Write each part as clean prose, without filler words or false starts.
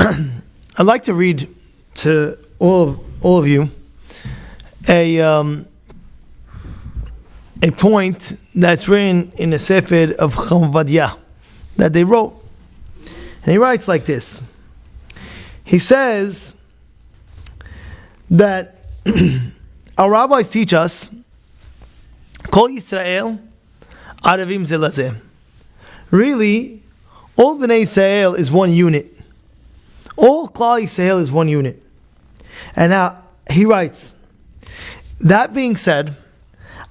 I'd like to read to all of you a point that's written in the Sefer of Chavadia that they wrote. And he writes like this. He says that our rabbis teach us, Kol Yisrael Aravim Ze Lazeh. Really, all Bnei Yisrael is one unit. All Klal Yisrael is one unit. And now, he writes, that being said,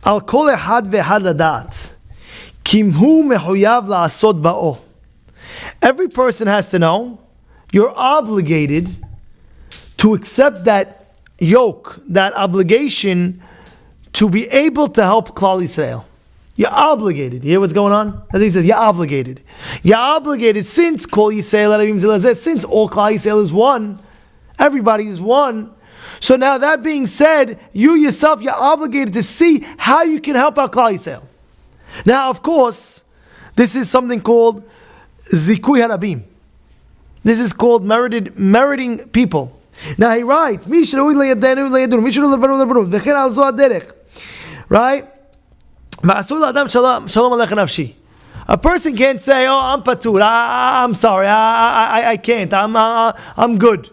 Al kol echad ve'echad ladat, kim hu mechuyav la'asod ba'o. Every person has to know, you're obligated to accept that yoke, that obligation, to be able to help Klal Yisrael. You're obligated. You hear what's going on? As he says, you're obligated. You're obligated since Kol Yisrael, since all Klal Yisrael is one, everybody is one. So now that being said, you yourself, you're obligated to see how you can help out Klal Yisrael. Now, of course, this is something called Zikui Harabim. This is called meriting people. Now he writes, right? A person can't say, "Oh, I'm patur. I'm sorry. I can't. I'm good."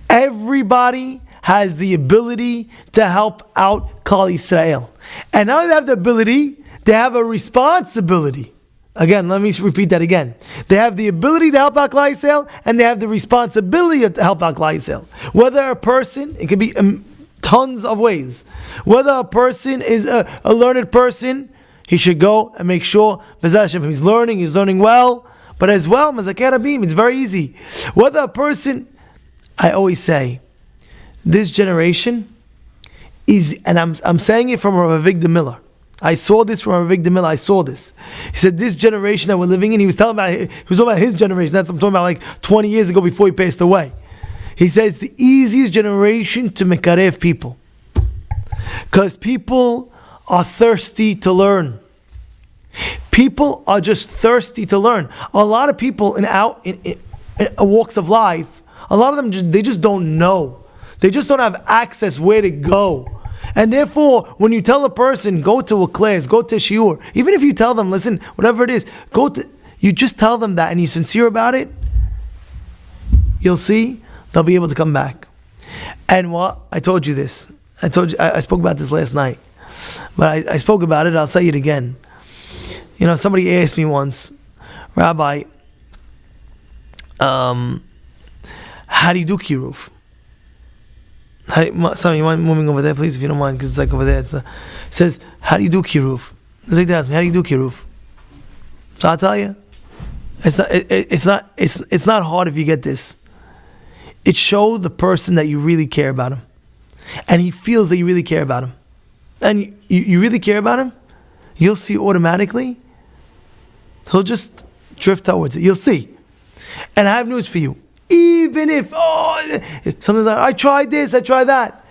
Everybody has the ability to help out Klal Yisrael, and now they have the ability. They have a responsibility. Again, let me repeat that again. They have the ability to help out Klal Yisrael, and they have the responsibility to help out Klal Yisrael. Whether a person, it could be tons of ways. Whether a person is a learned person, he should go and make sure Bezrat Hashem, he's learning well. But as well, Mazakeh Rabim, it's very easy. Whether a person, I always say, this generation is, and I'm saying it from Rabbi Yosef Miller. I saw this from Rabbi Yosef Miller. I saw this. He said this generation that we're living in. He was talking about his generation. That's I'm talking about like 20 years ago before he passed away. He says it's the easiest generation to mekarev people, because people are thirsty to learn. People are just thirsty to learn. A lot of people in walks of life, a lot of them they just don't know. They just don't have access where to go. And therefore, when you tell a person, go to a class, go to a shiur, even if you tell them, listen, whatever it is, you just tell them that and you're sincere about it, you'll see they'll be able to come back. And what? I told you this. I spoke about this last night. But I spoke about it, I'll say it again. You know, somebody asked me once, Rabbi, how do you do kiruv? Sorry, you mind moving over there, please, if you don't mind, because it's like over there. It says, how do you do kiruv? It's like they ask me, how do you do kiruv? So I'll tell you, it's not hard if you get this. It shows the person that you really care about him, and he feels that you really care about him, and you really care about him. You'll see automatically he'll just drift towards it. You'll see. And I have news for you. Even if sometimes I tried this, I tried that.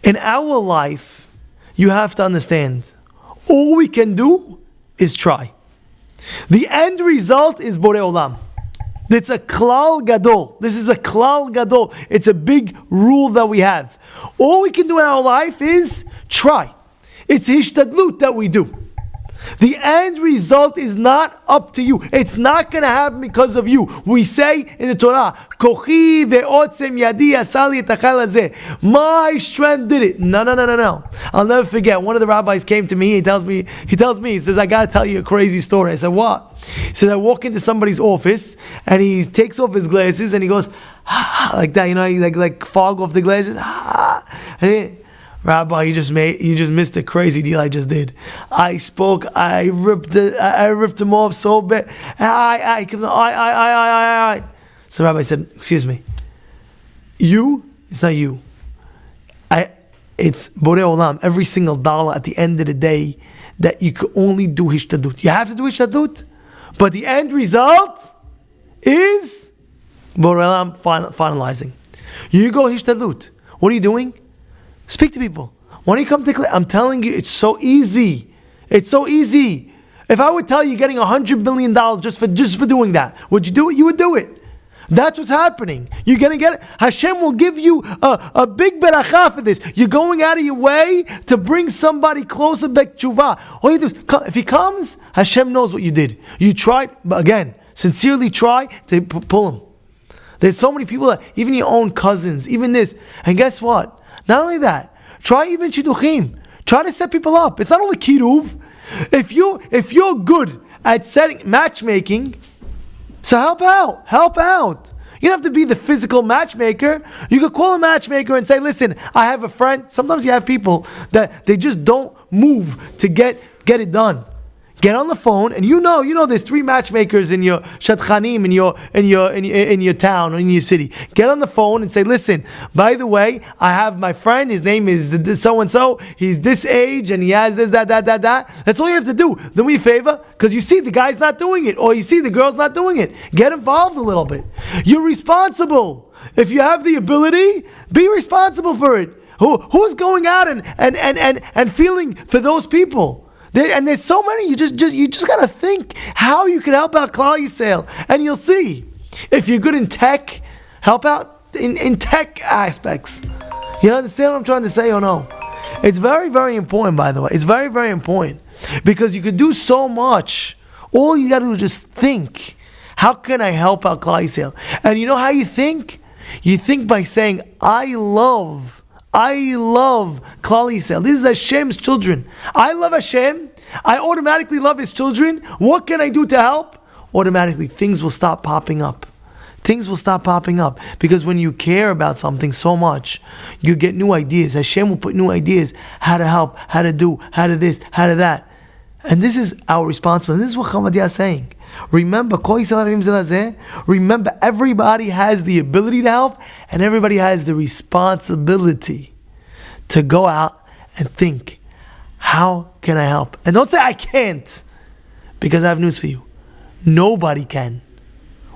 In our life, you have to understand, all we can do is try. The end result is Borei Olam. It's a klal gadol. This is a klal gadol. It's a big rule that we have. All we can do in our life is try. It's hishtadlut that we do. The end result is not up to you. It's not going to happen because of you. We say in the Torah, Kochi ve'otzem yadi asali etachal hazeh. My strength did it. No. I'll never forget. One of the rabbis came to me. He tells me, he says, I got to tell you a crazy story. I said, what? He says, I walk into somebody's office and he takes off his glasses and he goes, like that, you know, like fog off the glasses. And Rabbi, you just missed the crazy deal I just did. I ripped him off so bad. So Rabbi said, excuse me. It's not you. It's Borei Olam. Every single dollar at the end of the day that you could only do hishtadut. You have to do hishtadut, but the end result is Borei Olam finalizing. You go hishtadut. What are you doing? Speak to people. When you come to class, I'm telling you, it's so easy. It's so easy. If I would tell you getting $100 million just for doing that, would you do it? You would do it. That's what's happening. You're going to get it. Hashem will give you a big beracha for this. You're going out of your way to bring somebody closer back tshuva. All you do is, if he comes, Hashem knows what you did. You tried, but again, sincerely try to pull him. There's so many people that, even your own cousins, even this. And guess what? Not only that, try even shidduchim. Try to set people up. It's not only kiruv. If you're good at setting matchmaking, so help out. You don't have to be the physical matchmaker. You could call a matchmaker and say, listen, I have a friend. Sometimes you have people that they just don't move to get it done. Get on the phone, and you know there's 3 matchmakers in your shatchanim, in your town or in your city. Get on the phone and say, listen, by the way, I have my friend, his name is so and so, he's this age and he has this, that. That's all you have to do. Do me a favor, because you see the guy's not doing it, or you see the girl's not doing it. Get involved a little bit. You're responsible. If you have the ability, be responsible for it. Who's going out and feeling for those people? And there's so many. You just gotta think how you can help out Klal Yisrael, and you'll see. If you're good in tech, help out in tech aspects. You understand what I'm trying to say or no? It's very, very important, by the way. It's very, very important, because you could do so much. All you gotta do is just think. How can I help out Klal Yisrael? And you know how you think? You think by saying, I love Klal Yisrael. This is Hashem's children. I love Hashem. I automatically love His children. What can I do to help? Automatically, things will stop popping up. Things will stop popping up. Because when you care about something so much, you get new ideas. Hashem will put new ideas. How to help, how to do, how to this, how to that. And this is our responsibility. This is what Chavadia is saying. Remember, everybody has the ability to help, and everybody has the responsibility to go out and think, how can I help? And don't say I can't, because I have news for you. Nobody can.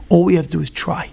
All we have to do is try.